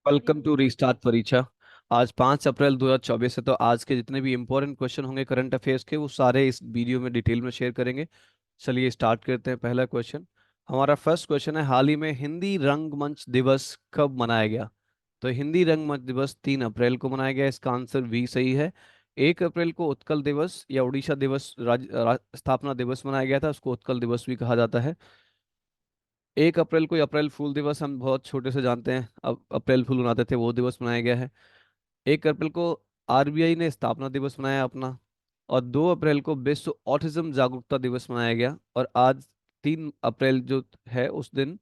Welcome to restart परीक्षा। आज 5 अप्रैल 2024 है, तो आज के जितने भी इंपॉर्टेंट क्वेश्चन होंगे करंट अफेयर्स के, वो सारे इस वीडियो में डिटेल में शेयर करेंगे। चलिए स्टार्ट करते हैं। पहला क्वेश्चन, हमारा फर्स्ट क्वेश्चन है, हाल ही में हिंदी रंगमंच दिवस कब मनाया गया? तो हिंदी रंगमंच दिवस 3 अप्रैल को मनाया गया। इसका आंसर बी सही है। 1 अप्रैल को उत्कल दिवस या उड़ीसा दिवस स्थापना दिवस मनाया गया था, उसको उत्कल दिवस भी कहा जाता है। 1 अप्रैल को अप्रैल फूल दिवस हम बहुत छोटे से जानते हैं, अब अप्रैल फूल मनाते थे, वो दिवस मनाया गया है। 1 अप्रैल को आरबीआई ने स्थापना दिवस मनाया अपना। और 2 अप्रैल को विश्व ऑटिज्म जागरूकता दिवस मनाया गया। और आज 3 अप्रैल जो है उस दिन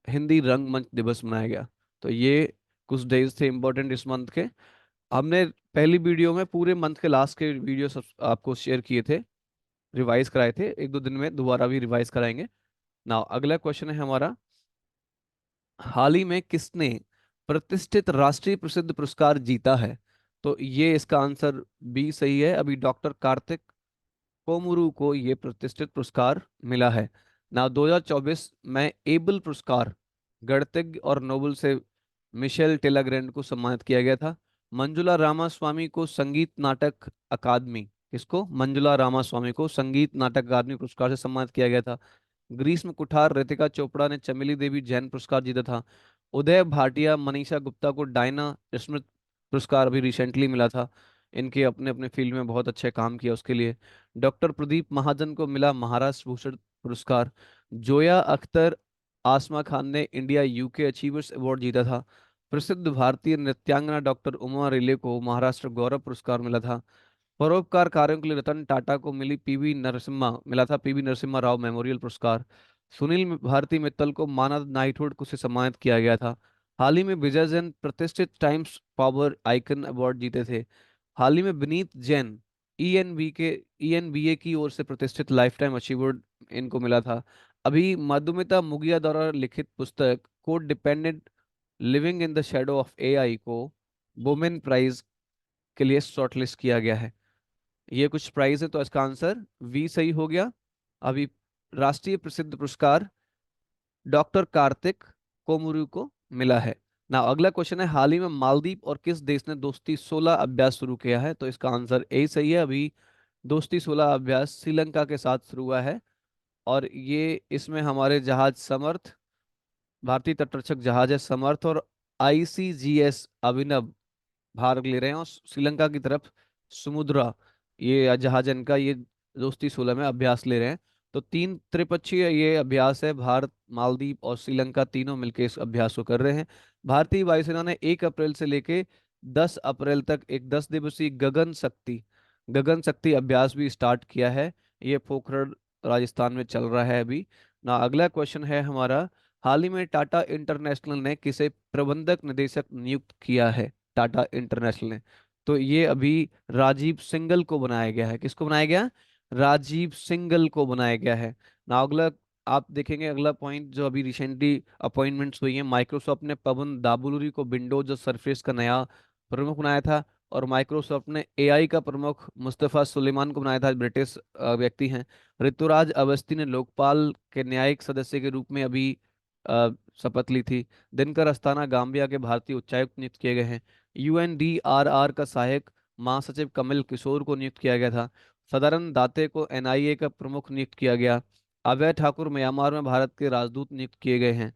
हिंदी रंगमंच दिवस मनाया गया। तो ये कुछ डेज थे इंपॉर्टेंट इस मंथ के। हमने पहली वीडियो में पूरे मंथ के लास्ट के वीडियो सब आपको शेयर किए थे, रिवाइज कराए थे। 1-2 दिन में दोबारा भी रिवाइज कराएंगे। ना अगला क्वेश्चन है हमारा, हाल ही में किसने प्रतिष्ठित राष्ट्रीय प्रसिद्ध पुरस्कार जीता है? तो ये इसका आंसर बी सही है। अभी डॉक्टर कार्तिक कोमुरू को ये प्रतिष्ठित पुरस्कार मिला है। ना 2024 में एबल पुरस्कार गणितज्ञ और नोबेल से मिशेल टेलाग्रैंड को सम्मानित किया गया था। मंजुला रामास्वामी को संगीत नाटक अकादमी, किसको? मंजुला रामास्वामी को संगीत नाटक अकादमी पुरस्कार से सम्मानित किया गया था। ग्रीष्म कुठार रितिका चोपड़ा ने चमेली देवी जैन पुरस्कार जीता था। उदय भाटिया मनीषा गुप्ता को डायना स्मिथ पुरस्कार अभी रिसेंटली मिला था। इनके अपने अपने फील्ड में बहुत अच्छे काम किया उसके लिए। डॉक्टर प्रदीप महाजन को मिला महाराष्ट्र भूषण पुरस्कार। जोया अख्तर आसमा खान ने इंडिया यूके अचीवर्स अवार्ड जीता था। प्रसिद्ध भारतीय नृत्यांगना डॉक्टर उमा रिले को महाराष्ट्र गौरव पुरस्कार मिला था। परोपकार कार्यों के लिए रतन टाटा को मिला था पीवी नरसिम्हा राव मेमोरियल पुरस्कार। भारती मित्तल को मानद नाइटहुड को से सम्मानित किया गया था। हाल ही में विजय जैन प्रतिष्ठित टाइम्स पावर आइकन अवार्ड जीते थे। हाल ही में विनीत जैन ईएनबीए की ओर से प्रतिष्ठित लाइफ टाइम अचीवर इनको मिला था। अभी मधुमिता मुगिया द्वारा लिखित पुस्तक code dependent living in the shadow of AI को वुमेन प्राइज के लिए शॉर्टलिस्ट किया गया है। ये कुछ प्राइज है, तो इसका आंसर वी सही हो गया। अभी राष्ट्रीय प्रसिद्ध पुरस्कार डॉक्टर कार्तिक कोमुरू को मिला है। ना अगला क्वेश्चन है, हाल ही में मालदीव और किस देश ने दोस्ती 16 अभ्यास शुरू किया है? तो इसका आंसर ए सही है। अभी दोस्ती 16 अभ्यास श्रीलंका के साथ शुरू हुआ है। और ये इसमें हमारे जहाज समर्थ, भारतीय तटरक्षक जहाज है समर्थ, और आईसीजीएस अभिनव भाग ले रहे हैं। और श्रीलंका की तरफ समुद्रा, ये जहाज इनका, ये दोस्ती 16 में अभ्यास ले रहे हैं। तो 3 त्रिपक्षीय ये अभ्यास है। भारत, मालदीव और श्रीलंका तीनों मिलकर इस अभ्यास को कर रहे हैं। भारतीय वायुसेना ने 1 अप्रैल से लेके 10 अप्रैल तक एक 10 दिवसीय गगन शक्ति अभ्यास भी स्टार्ट किया है। ये पोखरण राजस्थान में चल रहा है अभी। ना अगला क्वेश्चन है हमारा, हाल ही में टाटा इंटरनेशनल ने किसे प्रबंधक निदेशक नियुक्त किया है? टाटा इंटरनेशनल ने, तो ये अभी राजीव सिंघल को बनाया गया है। किसको बनाया गया? राजीव सिंघल को बनाया गया है। ना अगला आप देखेंगे, अगला पॉइंट जो अभी रिसेंटली अपॉइंटमेंट्स हुई है, माइक्रोसॉफ्ट ने पवन दाबुलुरी को विंडोज और सरफेस का नया प्रमुख बनाया था। और माइक्रोसॉफ्ट ने एआई का प्रमुख मुस्तफा सुलेमान को बनाया था, ब्रिटिश व्यक्ति हैं। ऋतुराज अवस्थी ने लोकपाल के न्यायिक सदस्य के रूप में अभी अ, शपथ ली थी। दिनकर अस्थाना गाम्बिया के भारतीय उच्चायुक्त नियुक्त किए गए हैं। यूएनडीआरआर का सहायक महासचिव कमल किशोर को नियुक्त किया गया था। सदानंद दाते को एनआईए का प्रमुख नियुक्त किया गया। अभय ठाकुर म्यांमार में भारत के राजदूत नियुक्त किए गए हैं।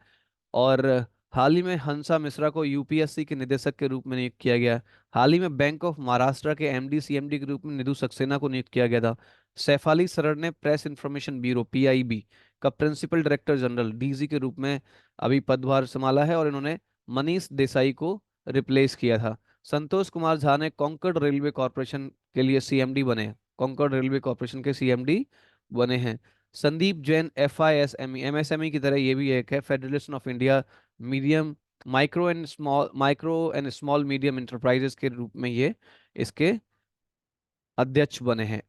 और हाल ही में हंसा मिश्रा को यूपीएससी के निदेशक के रूप में नियुक्त किया गया। हाल ही में बैंक ऑफ महाराष्ट्र के एमडी सीएमडी के रूप में निधु सक्सेना को नियुक्त किया गया था। सैफाली सरर ने प्रेस इंफॉर्मेशन ब्यूरो पीआईबी का प्रिंसिपल डायरेक्टर जनरल डीजी के रूप में अभी पदभार संभाला है, और इन्होंने मनीष देसाई को रिप्लेस किया था। संतोष कुमार झा ने कोंकण रेलवे कॉरपोरेशन के लिए सीएमडी बने हैं। कोंकण रेलवे कॉरपोरेशन के सीएमडी बने हैं। संदीप जैन एफआईएसएमई एमएसएमई की तरह ये भी एक है, federation of India medium micro and small medium enterprises के रूप में ये इसके अध्यक्ष बने हैं।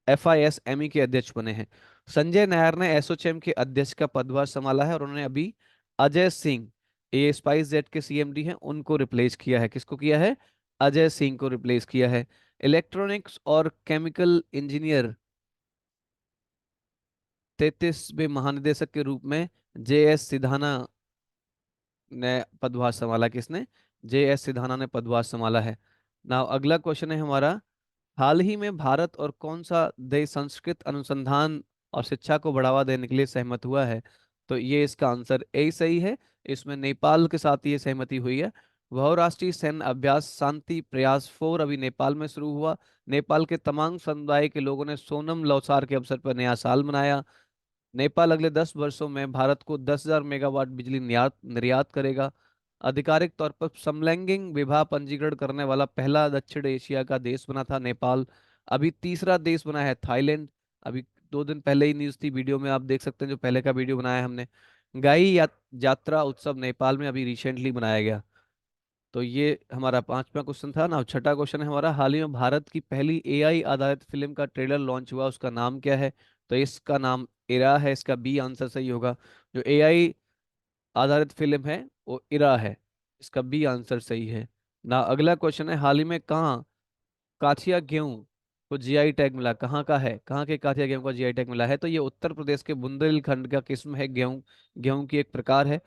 एफआईएसएमई के अध्यक्ष बने हैं। संजय नायर ने एसोचैम के अध्यक्ष का पदभार संभाला है, और उन्होंने अभी अजय सिंह, ये स्पाइस जेट के सीएमडी हैं, उनको रिप्लेस किया है। किसको किया है? अजय सिंह को रिप्लेस किया है। इलेक्ट्रॉनिक्स और केमिकल इंजीनियर 33वें महानिदेशक के रूप में जे एस सिधाना ने पदभार संभाला, किसने? JS सिधाना ने पदभार संभाला है। ना अगला क्वेश्चन है हमारा, हाल ही में भारत और कौन सा देश संस्कृत अनुसंधान और शिक्षा को बढ़ावा देने के लिए सहमत हुआ है? तो ये इसका आंसर ए सही है। इसमें नेपाल के साथ ये सहमति हुई है। बहुराष्ट्रीय सैन्य अभ्यास शांति प्रयास 4 अभी नेपाल में शुरू हुआ। नेपाल के तमाम समुदाय के लोगों ने सोनम लौसार के अवसर पर नया साल मनाया। नेपाल अगले 10 वर्षों में भारत को 10,000 मेगावाट बिजली निर्यात निर्यात करेगा। आधिकारिक तौर पर समलैंगिक विवाह पंजीकरण करने वाला पहला दक्षिण एशिया का देश बना था नेपाल। अभी तीसरा देश बना है थाईलैंड। अभी 2 दिन पहले ही न्यूज़ थी, वीडियो में आप देख सकते हैं, जो पहले का वीडियो बनाया है हमने। यात्रा उत्सव नेपाल में अभी रिसेंटली बनाया गया। तो ये हमारा पांचवा क्वेश्चन था ना। छठा क्वेश्चन है हमारा, हाल ही में भारत की पहली AI आधारित फिल्म का ट्रेलर लॉन्च हुआ, उसका नाम क्या है? तो इसका नाम इरा है, इसका बी आंसर सही होगा। जो AI आधारित फिल्म है वो इरा है, इसका बी आंसर सही है ना। अगला क्वेश्चन है, हाल ही में कहाँ काथिया गेहूं को GI टैग मिला? कहाँ का है, कहाँ के काथिया गेहूं का GI टैग मिला है? तो ये उत्तर प्रदेश के बुंदेलखंड का किस्म है, गेहूं। गेहूं की एक प्रकार है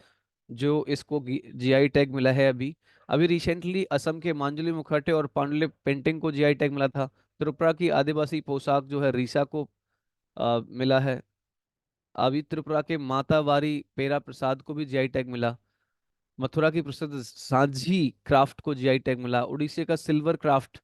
जो इसको GI टैग मिला है। अभी अभी रिसेंटली असम के मांजुली मुखर्टे और पांडुलिपि पेंटिंग को GI टैग मिला था। त्रिपुरा की आदिवासी पोशाक जो है रीसा को मिला है। अभी त्रिपुरा के मातावारी पेरा प्रसाद को भी GI टैग मिला। मथुरा की प्रसिद्ध सांझी क्राफ्ट को GI टैग मिला। उड़ीसा का सिल्वर क्राफ्ट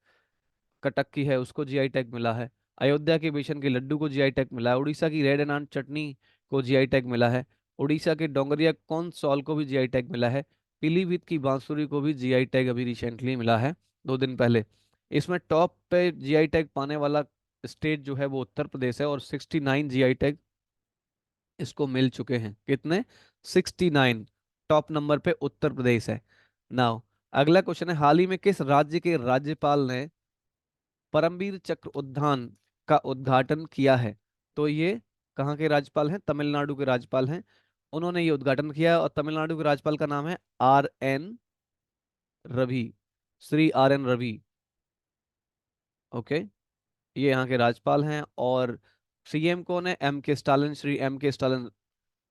कटक की है, उसको GI टैग मिला है। अयोध्या के बेसन के लड्डू को GI टैग मिला है। उड़ीसा की रेड एंड आंट चटनी को GI टैग मिला है। उड़ीसा के डोंगरिया कॉर्न सॉल को भी GI टैग मिला है। पीलीभीत की बांसुरी को भी GI टैग अभी रिसेंटली मिला है, 2 दिन पहले। इसमें टॉप पे GI टैग पाने वाला स्टेट जो है वो उत्तर प्रदेश है, और 69 GI टैग इसको मिल चुके हैं। कितने? 69। टॉप नंबर पे उत्तर प्रदेश है। नाउ अगला क्वेश्चन है, हाल ही में किस राज्य के राज्यपाल ने परमवीर चक्र उद्यान का उद्घाटन किया है? तो ये कहाँ के राज्यपाल हैं? तमिलनाडु के राज्यपाल हैं। उन्होंने ये उद्घाटन किया है, और तमिलनाडु के राज्यपाल का नाम है RN Ravi, Shri RN Ravi. Okay, ये यहाँ के राज्यपाल हैं। और CM कौन है? M K Stalin, Shri M K Stalin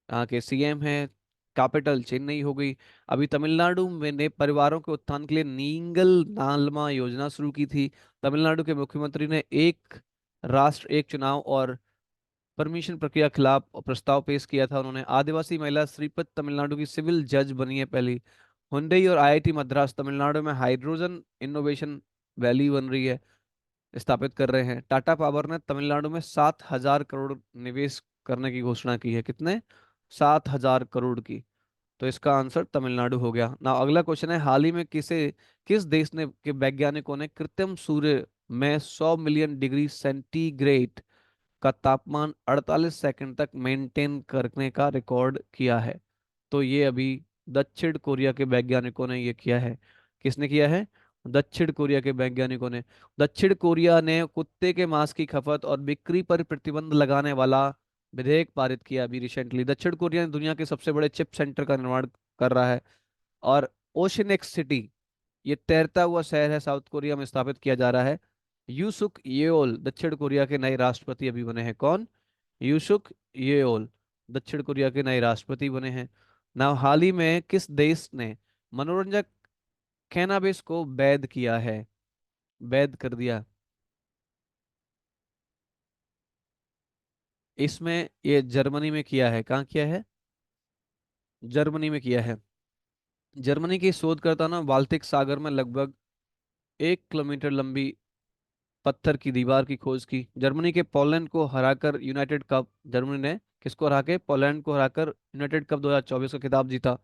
यहाँ के CM हैं। कैपिटल चेन्नई हो गई। अभी तमिलनाडु में ने परिवारों के उत्थान के लिए नींगल नालमा योजना शुरू की थी। तमिलनाडु के मुख्यमंत्री ने एक राष्ट्र एक चुनाव और परमिशन प्रक्रिया खिलाफ प्रस्ताव पेश किया था। उन्होंने आदिवासी महिला श्रीपद तमिलनाडु की सिविल जज बनी है पहली। हुंडई और IIT मद्रास तमिलनाडु में हाइड्रोजन इनोवेशन वैली बन रही है, स्थापित कर रहे हैं। टाटा पावर ने तमिलनाडु में 7,000 करोड़ निवेश करने की घोषणा की है। कितने? 7,000 करोड़ की। तो इसका आंसर तमिलनाडु हो गया ना। अगला क्वेश्चन है, हाल ही में किस देश ने के वैज्ञानिकों ने कृत्रिम सूर्य में 100 मिलियन डिग्री सेंटीग्रेड का तापमान 48 सेकंड तक मेंटेन करने का रिकॉर्ड किया है? तो ये अभी दक्षिण कोरिया के वैज्ञानिकों ने ये किया है। किसने किया है? दक्षिण कोरिया के वैज्ञानिकों ने। दक्षिण कोरिया ने कुत्ते के मांस की खपत और बिक्री पर प्रतिबंध लगाने वाला विधेयक पारित किया अभी रिसेंटली। दक्षिण कोरिया ने दुनिया के सबसे बड़े चिप सेंटर का निर्माण कर रहा है। और ओशनिक सिटी, ये तैरता हुआ शहर है, साउथ कोरिया में स्थापित किया जा रहा है। यूसुक येओल दक्षिण कोरिया के नए राष्ट्रपति अभी बने हैं। कौन? यूसुक येओल दक्षिण कोरिया के नए राष्ट्रपति बने हैं ना। हाल ही में किस देश ने मनोरंजक कैनाबिस को वैध किया है, वैध कर दिया? इसमें ये जर्मनी में किया है। कहाँ किया है? जर्मनी में किया है। जर्मनी के शोधकर्ता ना बाल्टिक सागर में लगभग 1 किलोमीटर लंबी पत्थर की दीवार की खोज की। जर्मनी के पोलैंड को हराकर यूनाइटेड कप, जर्मनी ने किसको हरा के? पोलैंड को हराकर यूनाइटेड कप 2024 का खिताब जीता।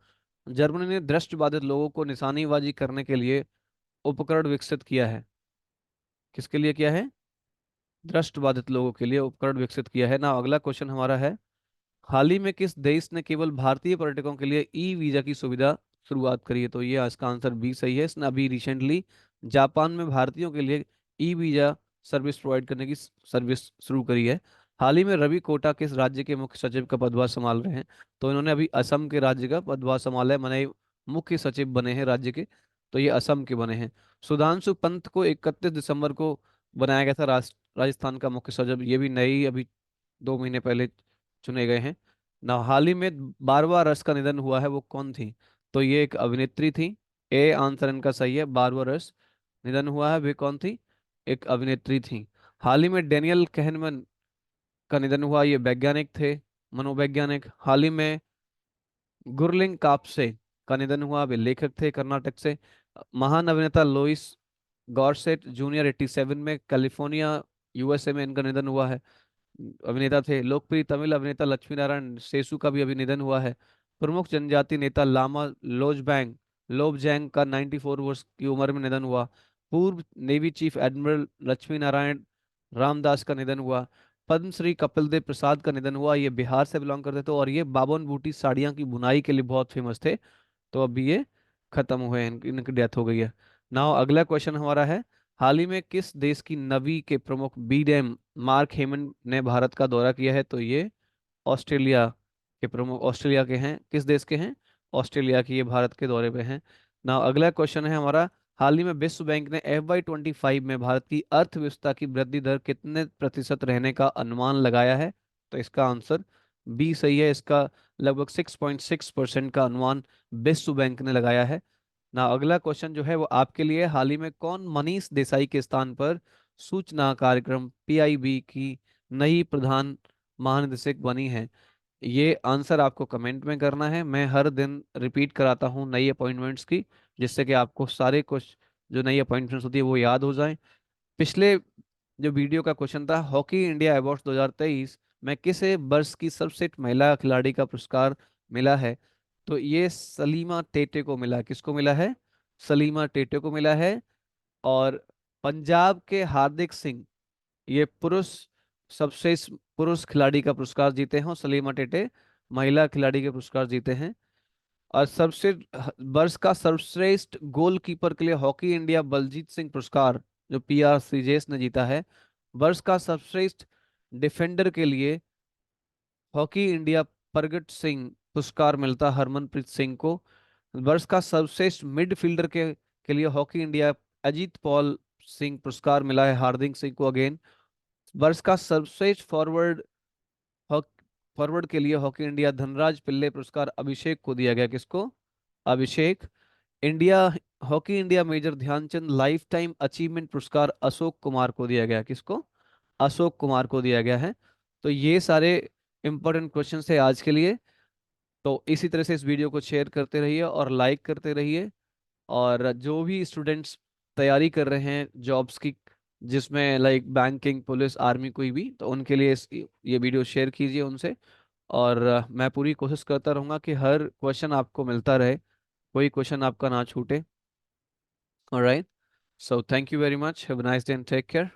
जर्मनी ने दृष्टिबाधित लोगों को निशानेबाजी करने के लिए उपकरण विकसित किया है। किसके लिए किया है? दृष्टिबाधित लोगों के लिए उपकरण विकसित किया है ना। अगला क्वेश्चन हमारा है, हाल ही में किस देश ने केवल भारतीय पर्यटकों के लिए ई वीजा की सुविधा शुरुआत करी है? तो ये इसका आंसर बी सही है। इसने अभी रिसेंटली जापान में भारतीयों के लिए ई वीजा सर्विस प्रोवाइड करने की सर्विस शुरू करी है। हाल ही में रवि कोटा किस राज्य के मुख्य सचिव का पदभार संभाल रहे हैं? तो इन्होंने अभी असम के राज्य का पदभार संभाला है, माने मुख्य सचिव बने हैं राज्य के। तो ये असम के बने हैं। सुधांशु पंत को 31 दिसंबर को बनाया गया था राजस्थान का मुख्य सचिव। ये भी नई अभी 2 महीने पहले चुने गए हैं ना। हाल ही में 12वां रस का निधन हुआ है, वो कौन थी? तो ये एक अभिनेत्री थी। ए आंसर इनका सही है, बारबरस निधन हुआ है। वे कौन थी? एक अभिनेत्री थी। हाल ही में डेनियल कहनेमैन का निधन हुआ, ये वैज्ञानिक थे, मनोवैज्ञानिक। हाल ही में गुरलिंग काप्से का निधन हुआ, वे लेखक थे, कर्नाटक से। महान अभिनेता लोइस गॉरसेट जूनियर 87 में कैलिफोर्निया यूएसए में इनका निधन हुआ है, अभिनेता थे। लोकप्रिय तमिल अभिनेता लक्ष्मी नारायण सेसु का भी अभी निधन हुआ है। प्रमुख जनजाति नेता लामा लोजबैंग लोबजैंग का 94 वर्ष की उम्र में निधन हुआ। पूर्व navy chief admiral Lakshmi Narayan Ramdas का निधन हुआ। पद्मश्री कपिल देव प्रसाद का निधन हुआ, ये बिहार से बिलोंग करते थे और ये बावन बूटी साड़ियाँ की बुनाई के लिए बहुत फेमस थे। तो अभी ये खत्म हुए हैं, इनकी डेथ हो गई है। नाउ अगला क्वेश्चन हमारा है, हाल ही में किस देश की नवी के प्रमुख बी डैम मार्क हेमन ने भारत का दौरा किया है? तो ये ऑस्ट्रेलिया के प्रमुख, ऑस्ट्रेलिया के हैं। किस देश के हैं? ऑस्ट्रेलिया की, ये भारत के दौरे पे हैं। नाउ अगला क्वेश्चन है हमारा, हाल ही में विश्व बैंक ने FY 25 में भारत की अर्थव्यवस्था की वृद्धि दर कितने प्रतिशत रहने का अनुमान लगाया है? तो इसका आंसर बी सही है, इसका लगभग 6.6% का अनुमान विश्व बैंक ने लगाया है। ना अगला क्वेश्चन जो है वो आपके लिए, हाल ही में कौन मनीष देसाई के स्थान पर सूचना कार्यक्रम PIB की नई प्रधान महानिदेशक बनी है? ये आंसर आपको कमेंट में करना है। मैं हर दिन रिपीट कराता हूँ नई अपॉइंटमेंट्स की, जिससे कि आपको सारे कुछ जो नई अपॉइंटमेंट्स होती है वो याद हो जाएं। पिछले जो वीडियो का क्वेश्चन था, हॉकी इंडिया अवार्ड 2023 में किसे वर्ष की सर्वश्रेष्ठ महिला खिलाड़ी का पुरस्कार मिला है? तो ये सलीमा टेटे को मिला है। किसको मिला है? सलीमा टेटे को मिला है। और पंजाब के हार्दिक सिंह ये पुरुष सर्वश्रेष्ठ पुरुष खिलाड़ी का पुरस्कार जीते हैं, और सलीमा टेटे महिला खिलाड़ी के पुरस्कार जीते हैं। और वर्ष का सर्वश्रेष्ठ गोलकीपर के लिए हॉकी इंडिया बलजीत सिंह पुरस्कार जो PR श्रीजेश ने जीता है। वर्ष का सर्वश्रेष्ठ डिफेंडर के लिए हॉकी इंडिया प्रगट सिंह पुरस्कार मिलता है हरमनप्रीत सिंह को। वर्ष का सर्वश्रेष्ठ मिडफील्डर के लिए hockey India Ajit Paul Singh पुरस्कार मिला है हार्दिक सिंह को अगेन। वर्ष का सर्वश्रेष्ठ फॉरवर्ड के लिए हॉकी इंडिया धनराज पिल्ले पुरस्कार अभिषेक को दिया गया। किसको? Abhishek. India hockey India major Dhyanchand lifetime achievement पुरस्कार अशोक कुमार को दिया गया। किसको? अशोक कुमार को दिया गया है। तो ये सारे इंपॉर्टेंट क्वेश्चन थे आज के लिए। तो इसी तरह से इस वीडियो को शेयर करते रहिए और लाइक करते रहिए। और जो भी स्टूडेंट्स तैयारी कर रहे हैं जॉब्स की, जिसमें लाइक बैंकिंग, पुलिस, आर्मी, कोई भी, तो उनके लिए ये वीडियो शेयर कीजिए उनसे। और मैं पूरी कोशिश करता रहूँगा कि हर क्वेश्चन आपको मिलता रहे, कोई क्वेश्चन आपका ना छूटे। Alright, so thank you very much, have a nice day and take care.